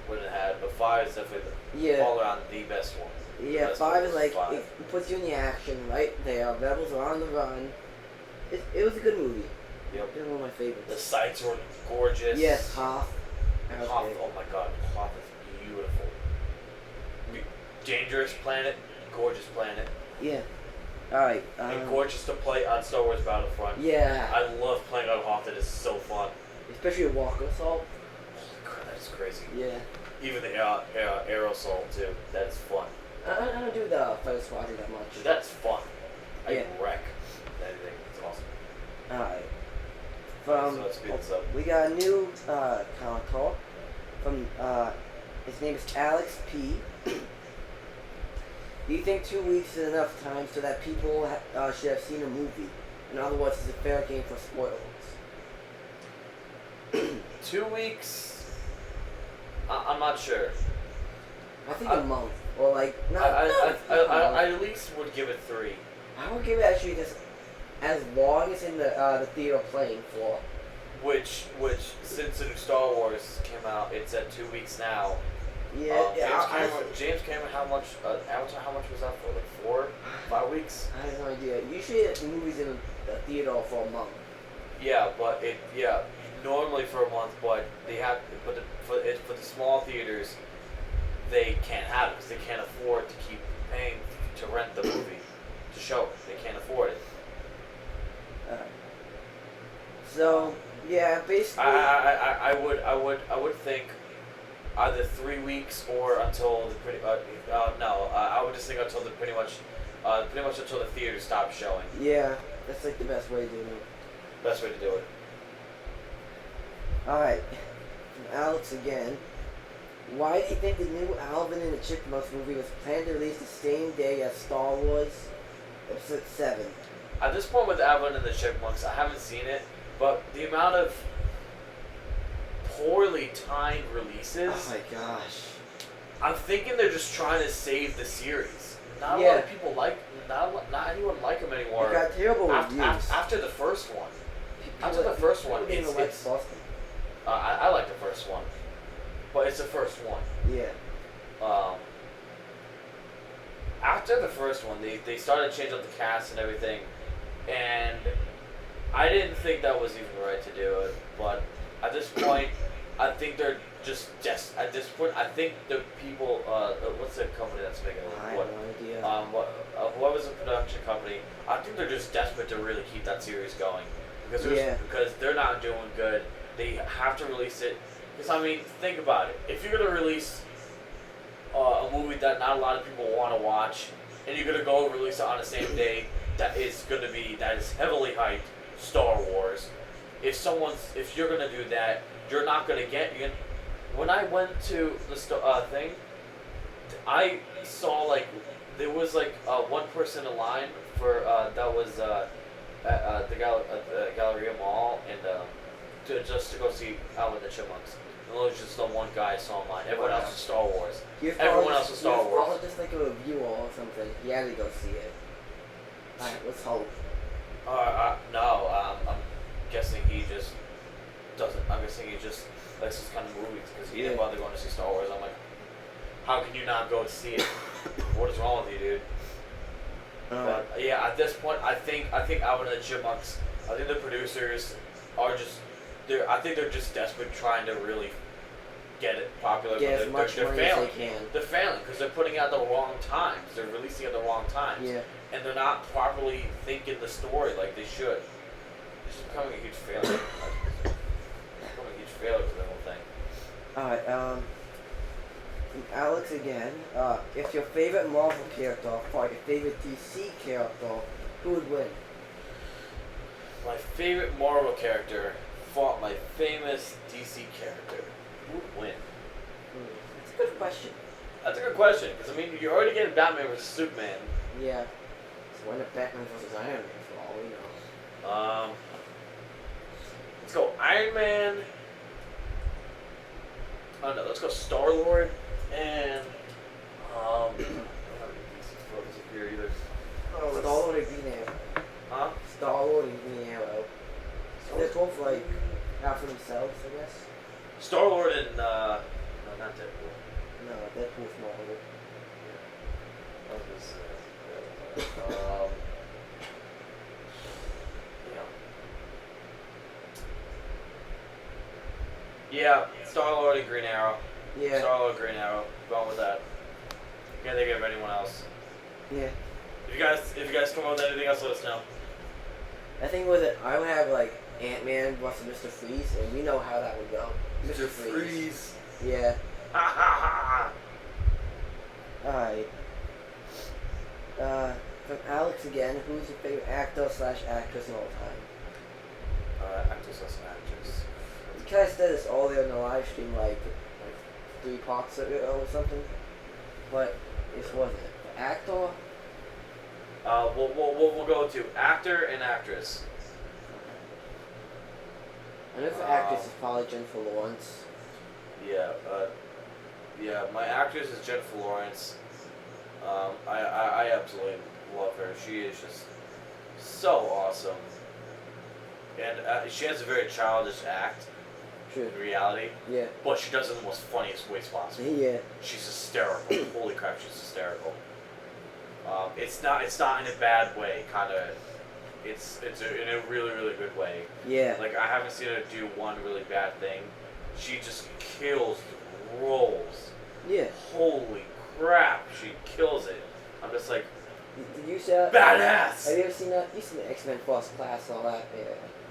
when it had, but 5 is definitely all around the best one. yeah, Best 5 one is was like, 5. it puts you in the action right there. Rebels are on the run. It was a good movie. Yep. It was one of my favorites. The sights were gorgeous. Yes, Hoth. Hoth, oh my god, Hoth is beautiful. Dangerous planet, gorgeous planet. Yeah. Alright. And gorgeous to play on Star Wars Battlefront. Yeah. I love playing on Hoth, it is so fun. Especially a Walker Assault. Holy crap, that's crazy. Yeah. Even the Air Assault too, that's fun. I don't do the Fighter Squadron that much. That's fun. I Yeah. wreck that thing, it's awesome. Alright. So let's speed this up. We got a new comment call from his name is Alex P. Do you think 2 weeks is enough time so that people should have seen a movie? In other words, is it fair game for spoilers? 2 weeks? I'm not sure. I think a month or like not. I at least would give it 3. I would give it actually just as long as in the theater playing for. Which since the new Star Wars came out, it's at 2 weeks now. Yeah, James Cameron, how much? Avatar, how much was that for? Like 4, 5 weeks? I have no idea. Usually, the movies in the theater for a month. Yeah, but normally for a month, but they have, for the small theaters, they can't have it because they can't afford to keep paying to rent the movie to show it. They can't afford it. So yeah, basically. I would think either 3 weeks or until the I would just think until the pretty much until the theater stops showing. Yeah, that's like the best way to do it. Best way to do it. Alright, from Alex again. Why do you think the new Alvin and the Chipmunks movie was planned to release the same day as Star Wars Episode 7? At this point with Alvin and the Chipmunks, I haven't seen it, but the amount of poorly timed releases. Oh my gosh. I'm thinking they're just trying to save the series. Not a Yeah. lot of people not anyone like them anymore. It got terrible reviews. After the first one. After the first one, people didn't like Boston. I like the first one, but it's the first one. Yeah. After the first one, they started changing up the cast and everything, and I didn't think that was even right to do it. But at this point, I think they're just at this point. I think the people. What's the company that's making it? I have no idea. Whoever's the production company, I think they're just desperate to really keep that series going because they're not doing good. They have to release it. Because I mean, think about it. If you're gonna release a movie that not a lot of people want to watch, and you're gonna go release it on the same day, that is heavily hyped Star Wars. If you're gonna do that, you're not gonna get. When I went to the thing, I saw like there was like one person in line for that was at the Galleria Mall and to go see Alvin and the Chipmunks. And it was just the one guy I saw in line. Everyone else was Star Wars. Everyone else was Star Wars. Probably just like a review or something. He had to go see it. Alright, let's hope. No, I'm guessing he just doesn't. I'm guessing he just likes this kind of movies because he didn't bother going to see Star Wars. I'm like, how can you not go see it? What is wrong with you, dude? But yeah, at this point, I think Alvin and the Chipmunks. I think the producers are just. I think they're just desperate, trying to really get it popular. Get but as much they're money failing. as they can. They're failing because they're putting out the wrong times. They're releasing at the wrong times. Yeah. And they're not properly thinking the story like they should. It's just becoming a huge failure. It's becoming a huge failure for the whole thing. Alright, from Alex again. If your favorite Marvel character fought your favorite DC character, who would win? My favorite Marvel character fought my famous DC character. Who would win? That's a good question. That's a good question, because I mean, you're already getting Batman versus Superman. Yeah. So when the Batman versus Iron Man for all we know. Let's go Iron Man. Oh no, let's go Star-Lord and I don't have any DC photos up here either. Star-Lord and Green Arrow. Huh? Star-Lord and Green Arrow. They're both like out for themselves, I guess. Star-Lord and no, not Deadpool. No, Deadpool's Marvel. I was gonna say, yeah, Star-Lord and Green Arrow. Yeah. Star-Lord, Green Arrow. Going with that. Can't think of anyone else. Yeah. If you guys come up with anything else, let us know. I think with it, I would have like Ant-Man versus Mr. Freeze, and we know how that would go. Mr. Freeze. Yeah. Ha ha ha. Alright. From Alex again, who's your favorite actor / actress of all time? Actress slash actress. You kind of said this all there in the live stream, like 3 parts of it or something. But this wasn't. Actor? We'll go to actor and actress. I know for actress is probably Jennifer Lawrence. Yeah, my actress is Jennifer Lawrence. I absolutely love her. She is just so awesome. And she has a very childish act True. in reality. Yeah. But she does it in the most funniest ways possible. Yeah. She's hysterical. Holy crap, she's hysterical. It's not in a bad way, kind of. It's in a really, really good way. Yeah. Like, I haven't seen her do one really bad thing. She just kills the roles. Yeah. Holy crap, she kills it. I'm just like, Did you see that? badass! Have you ever seen that? You've seen the X-Men First Class and all that.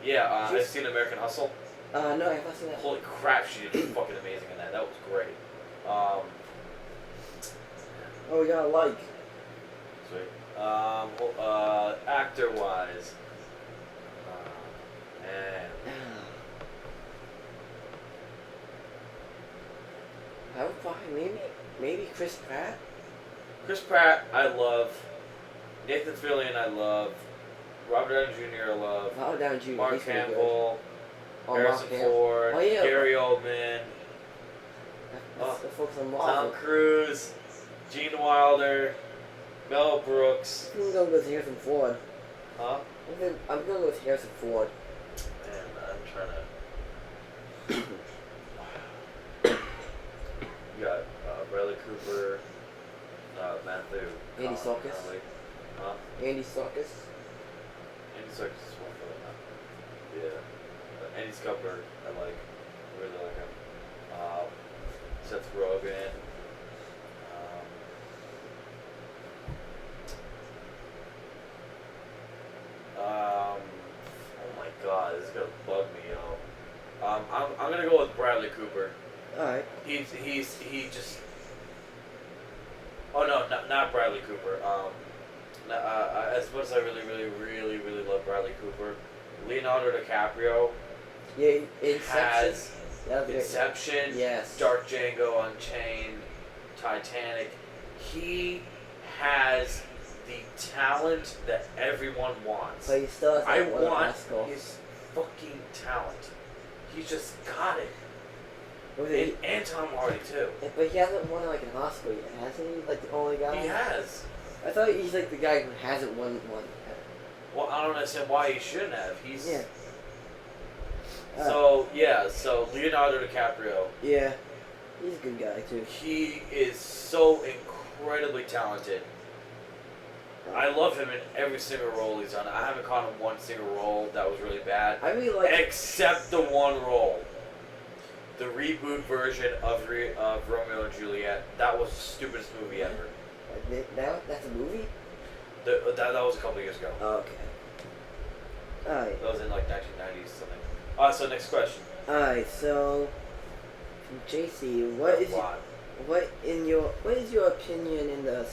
Yeah, I've seen American Hustle. No, I haven't seen that. Holy crap, she did fucking amazing in that. That was great. Oh, we got a like. Sweet. Actor-wise, man. I would probably maybe Chris Pratt. Chris Pratt, I love. Nathan Fillion, I love. Robert Downey Jr., I love. Robert Downey Jr. Mark he's pretty good. Campbell, Oh, Harrison Mark Ford, Oh, yeah. Gary Oldman, That's the folks on Tom Marvel. Cruise, Gene Wilder, Mel Brooks. I'm gonna go with Harrison Ford. Huh? I'm gonna go with Harrison Ford. Man, I'm trying to. You got Bradley Cooper, Matthew. Andy Serkis. Huh? Andy Serkis. Andy Serkis is one for them. Yeah. Andy Scupper, I like. I really like him. Seth Rogen. Oh my god, this is gonna bug me, yo. I'm gonna go with Bradley Cooper. Alright. He just. Oh no, not Bradley Cooper. As much as I really love Bradley Cooper, Leonardo DiCaprio Yeah, Inception. has That'd be Inception, Yes. Dark Django Unchained, Titanic. he has the talent that everyone wants. But he still has I like one want Oscar. his fucking talent. He's just got it. Was it- And Tom Hardy too. But he hasn't won like an Oscar yet, hasn't he? Like the only guy. He has. I thought he's like the guy who hasn't won one. Well, I don't understand why he shouldn't have. He's Yeah. so Leonardo DiCaprio. Yeah. He's a good guy too. He is so incredibly talented. I love him in every single role he's done. I haven't caught him one single role that was really bad. I really like. Except the one role. The reboot version of Romeo and Juliet. That was the stupidest movie ever. That's a movie? That was a couple years ago. Oh, okay. Alright. That was in like 1990s something. So next question. Alright, so from JC, what is your opinion in the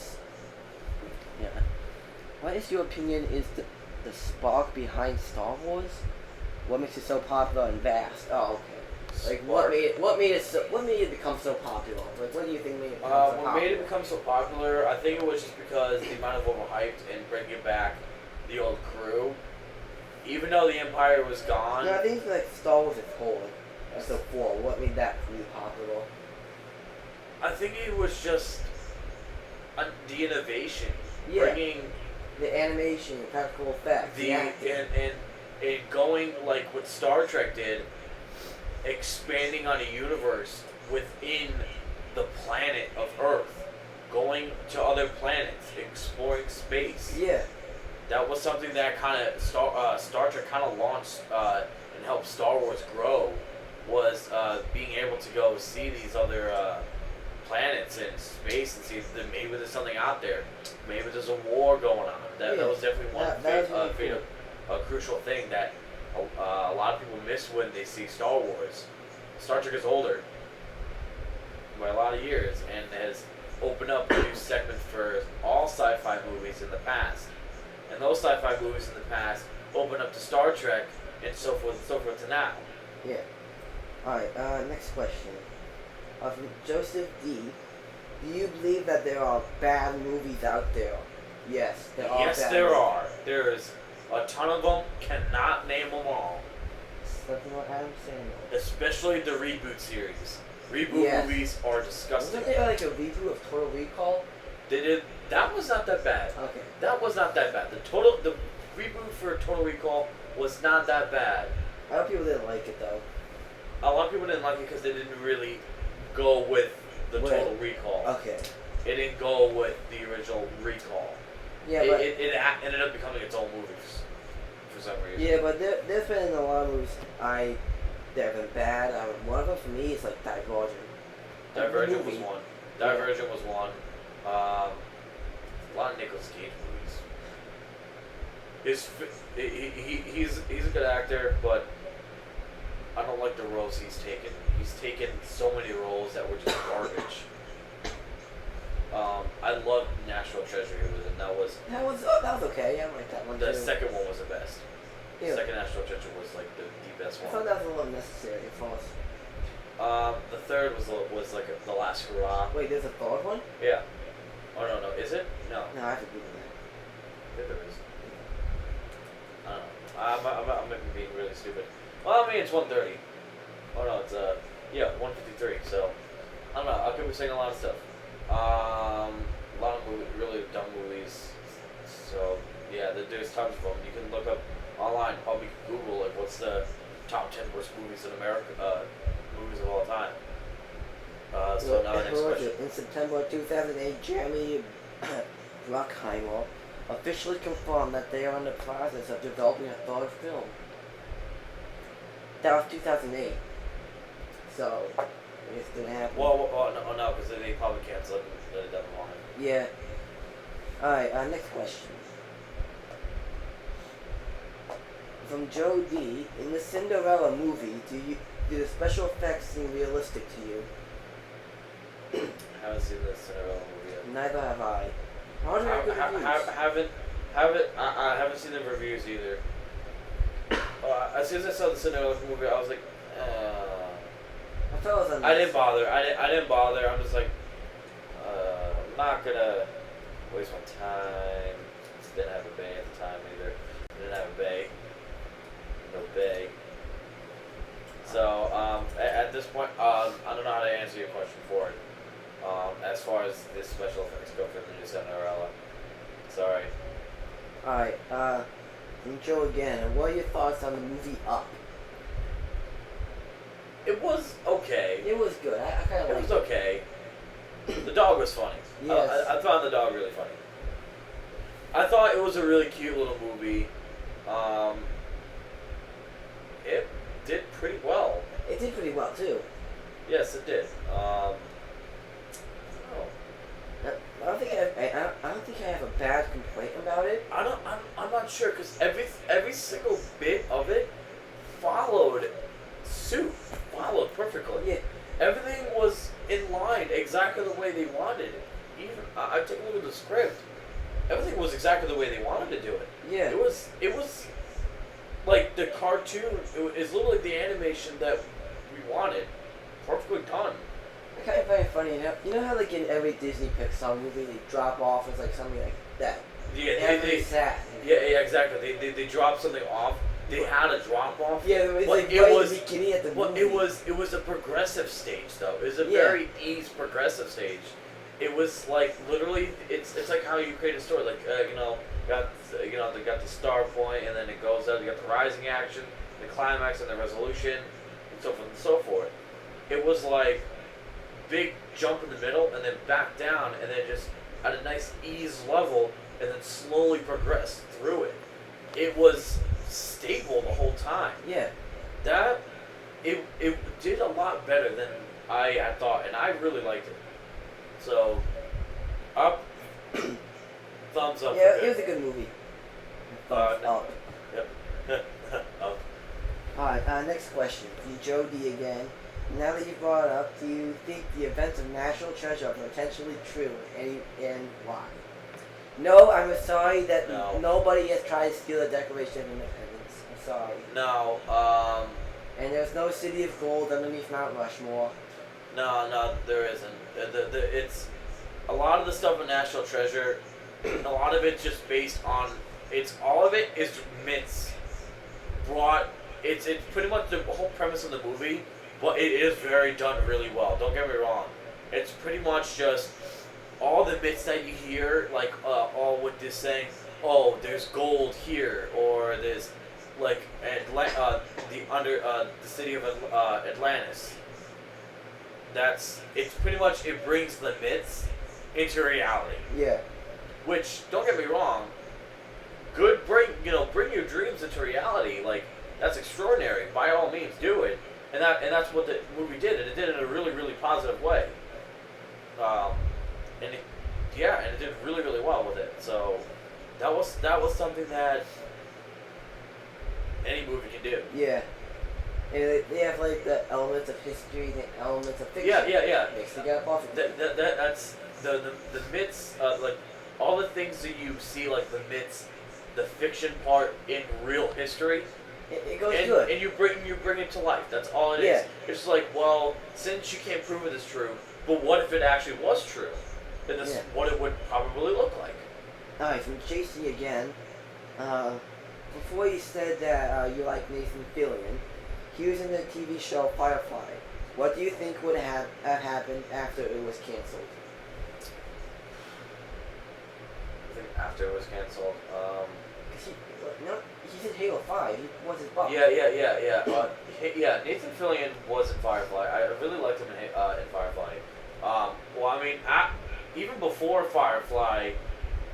what is your opinion is the spark behind Star Wars? What makes it so popular and vast? Oh, okay. Like what made it become so popular? Like what do you think made it become so popular? What made it become so popular? I think it was just because the amount of overhyped and bringing back the old crew. Even though the Empire was gone. No, I think like Star Wars as a whole, like episode 4. What made that really popular? I think it was just the innovation, Yeah. bringing The animation, the practical effects, the acting. and going like what Star Trek did, expanding on a universe within the planet of Earth, going to other planets, exploring space. Yeah. That was something that kind of Star Trek kind of launched and helped Star Wars grow. Was being able to go see these other planets in space and see if maybe there's something out there. Maybe there's a war going on. That was definitely one a crucial thing that a lot of people miss when they see Star Wars. Star Trek is older by a lot of years and has opened up a new segment for all sci-fi movies in the past. And those sci-fi movies in the past opened up to Star Trek and so forth to now. Yeah. Alright, next question. From Joseph D. Do you believe that there are bad movies out there? Yes, there are. Yes, bad there movies. are. There's a ton of them. Cannot name them all. Something like Adam Sandler. Especially the reboot series. Reboot Yes. movies are disgusting. Wasn't there like a reboot of Total Recall? They did. That was not that bad. Okay. That was not that bad. The reboot for Total Recall was not that bad. I know people didn't like it though. A lot of people didn't like it because they didn't really go with the Total Recall. Okay. It didn't go with the original Recall. Yeah, but it ended up becoming its own movie for some reason. yeah, but there's been a lot of movies that have been bad. One of them for me is like Divergent. Divergent was Movie. one. Divergent was one. A lot of Nicolas Cage movies. He's a good actor, but I don't like the roles he's taken. He's taken so many roles that were just garbage. I loved National Treasure he was in. That was that was okay. I like that one the too. second one was the best. Yeah. The second National Treasure was like the best I one. thought that was a little necessary for us. The third was like the last hurrah. Wait, there's a third one? Yeah. Oh no, is it? No. No, I have to Google that. Yeah, there is. I don't know. I might be being really stupid. Well, I mean, it's 1:30. Oh no, it's 1:53. So I don't know. I could be saying a lot of stuff. A lot of really dumb movies. So yeah, there's tons of them. You can look up online, probably Google like what's the top 10 worst movies in America, movies of all time. So now the next question. In September 2008, Jeremy Bruckheimer officially confirmed that they are in the process of developing a third film. That was 2008. So, it's gonna happen. Well, no, because they probably canceled it and let it down the line. Yeah. Alright, next question. From Joe D. In the Cinderella movie, do the special effects seem realistic to you? I haven't seen the Cinderella movie yet. Neither have I. How are the reviews? I haven't seen the reviews either. As soon as I saw the Cinderella movie, I was like, I thought it was I didn't bother. I didn't bother. I'm just like, not gonna waste my time. Didn't have a bay at the time either. Didn't have a bay. No bay. So at this point, I don't know how to answer your question for it. As far as this special effects go for the new Cinderella. Sorry. Alright, Joe again. What are your thoughts on the movie Up? It was okay. It was good. I kind of It liked was okay. The dog was funny. Yes. I found the dog really funny. I thought it was a really cute little movie. It did pretty well. It did pretty well too. Yes, it did. Oh. I don't think I have a bad complaint about it. I'm not sure because every single bit of it followed suit, followed perfectly. Yeah. Everything was in line exactly the way they wanted it. Even I took a look at the script. Everything was exactly the way they wanted to do it. Yeah. It was like the cartoon. It's literally the animation that we wanted, perfectly done. It's kind of very funny. You know how like in every Disney Pixar movie they drop off as like something like that. Yeah, they sad. Yeah, exactly. They dropped something off. They had a drop off. Yeah, it was but like it right was at the beginning of the well, movie. it was a progressive stage though. It was a Yeah. very easy progressive stage. It was like literally, it's like how you create a story. Like they got the start point, and then it goes out. You got the rising action, the climax, and the resolution, and so forth and so forth. It was like big jump in the middle, and then back down, and then just at a nice ease level, and then slowly progress through it. It was stable the whole time. Yeah. That it did a lot better than I had thought, and I really liked it. So, up, thumbs up. Yeah, for it was a good movie. Uh, Up. Yep. Up. Alright, next question. For you, Joe D again. Now that you brought it up, do you think the events of National Treasure are potentially true, and why? No, I'm sorry that No. nobody has tried to steal the Declaration of Independence. I'm sorry. No, And there's no City of Gold underneath Mount Rushmore. no, there isn't. It's a lot of the stuff in National Treasure. A lot of it's just based on. All of it is myths. It's pretty much the whole premise of the movie, but it is very done really well. Don't get me wrong. It's pretty much just all the myths that you hear, like all with this saying, oh, there's gold here, or there's like the city of Atlantis. It's pretty much, it brings the myths into reality. Yeah. Which, don't get me wrong, bring your dreams into reality. Like, that's extraordinary. By all means, do it. And that's what the movie did, and it did it in a really, really positive way. And it did really, really well with it. So that was something that any movie can do. Yeah. And they have like the elements of history, the elements of fiction. Yeah. Mixed together perfectly. That's the myths, like all the things that you see, like the myths, the fiction part in real history. It goes good. And you bring it to life. That's all it is. Yeah. It's just like, well, since you can't prove it is true, but what if it actually was true? Then this is what it would probably look like. Alright, from JC again. Before you said that you like Nathan Fillion, he was in the TV show Firefly. What do you think would have happened after it was canceled? I think after it was canceled. He's in Halo 5. He was his boss. Yeah. Nathan Fillion was in Firefly. I really liked him in Firefly. Even before Firefly,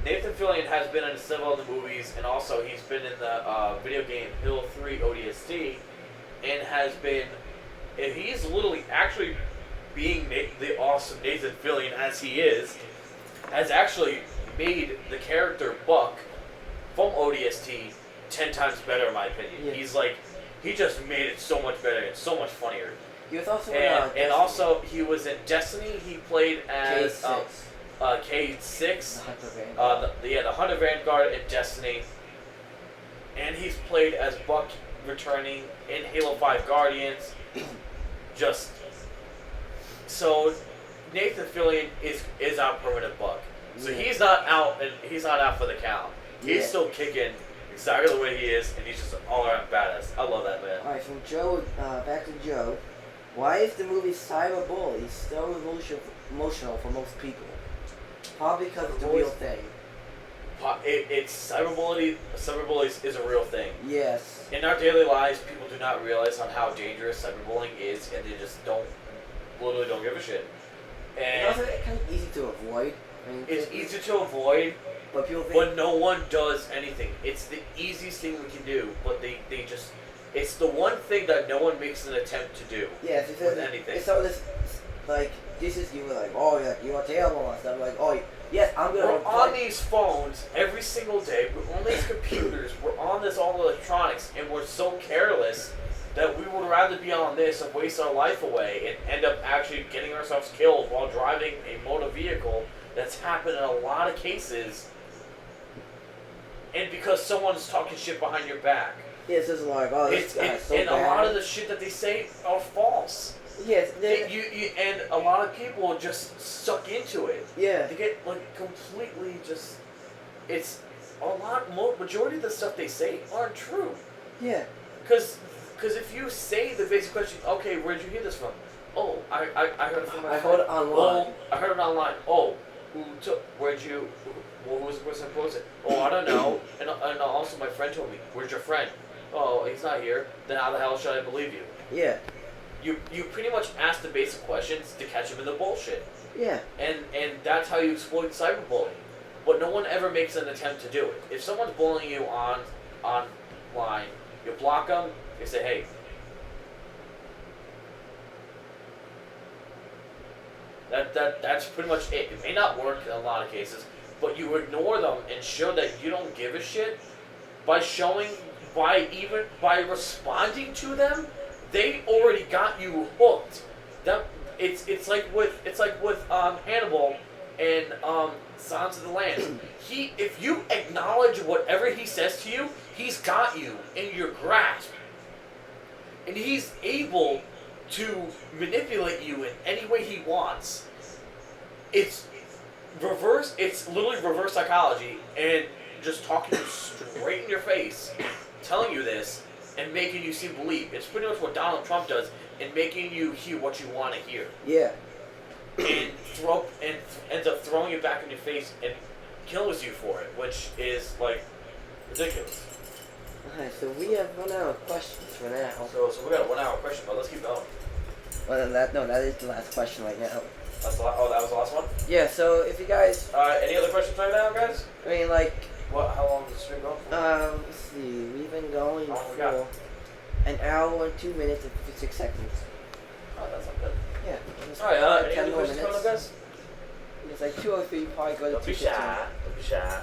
Nathan Fillion has been in several of the movies, and also he's been in the video game Halo 3 ODST, and he's literally actually being the awesome Nathan Fillion as he is, has actually made the character Buck from ODST 10 times better in my opinion. Yeah. He just made it so much better and so much funnier. He was also and also he was in Destiny. He played as K6. The Hunter Vanguard in Destiny. And he's played as Buck returning in Halo 5 Guardians. Just so Nathan Fillion is our permanent buck, so Yeah. he's not out for the count. He's Yeah. still kicking exactly the way he is, and he's just all around badass. I love that man. Alright, from Joe, back to Joe. Why is the movie Cyberbully so emotional for most people? Probably because it's a real thing. It's cyberbullying. Cyberbullying is a real thing. Yes. In our daily lives, people do not realize on how dangerous cyberbullying is, and they just literally don't give a shit. And also, And it's kind of easy to avoid. I mean, it's easy to avoid, but people think. but no one does anything. It's the easiest thing we can do, but they just. It's the one thing that no one makes an attempt to do. Yes, with anything. It's all this, like, this is you were like, oh, yeah, you are terrible and stuff. Like, oh, yes, I'm gonna. We're on these phones every single day. We're on these computers. We're on this all electronics, and we're so careless that we would rather be on this and waste our life away and end up actually getting ourselves killed while driving a motor vehicle. That's happened in a lot of cases, and because someone's talking shit behind your back. Yes, it's like, oh, this guy's so and bad. a lot of the shit that they say are false. Yes, And a lot of people just suck into it. yeah. They get like completely just. It's a lot. Majority of the stuff they say aren't true. Yeah. Because if you say the basic question, okay, where'd you hear this from? Oh, I heard it from my I friend. heard it online. Oh, I heard it online. Oh, where'd you? Who was the person who posted? Oh, I don't know. And also my friend told me. Where's your friend? Oh, he's not here. Then how the hell should I believe you? Yeah. You pretty much ask the basic questions to catch him in the bullshit. Yeah. And that's how you exploit cyberbullying. But no one ever makes an attempt to do it. If someone's bullying you online, you block them, you say, hey. That's pretty much it. It may not work in a lot of cases, but you ignore them and show that you don't give a shit by responding to them. They already got you hooked. It's like with Hannibal and Silence of the Lambs. If you acknowledge whatever he says to you, he's got you in your grasp, and he's able to manipulate you in any way he wants. It's literally reverse psychology, and just talking straight in your face, telling you this, and making you seem to believe. It's pretty much what Donald Trump does, in making you hear what you want to hear. Yeah. And ends up throwing it back in your face and kills you for it, which is like ridiculous. Alright, so we have 1 hour questions for now. So we got a 1 hour question, but let's keep going. Well, that is the last question right now. That was the last one? Yeah, so if you guys, Any other questions right now, guys? I mean, like, How long is the stream going for? let's see, we've been going How long we for got? an hour and 2 minutes and 56 seconds. Oh, that's not good. Yeah. Alright, any 10 other more questions coming up, minutes. guys? It's like 2 or 3, probably go to Don't be 2:15. shy. Don't be shy.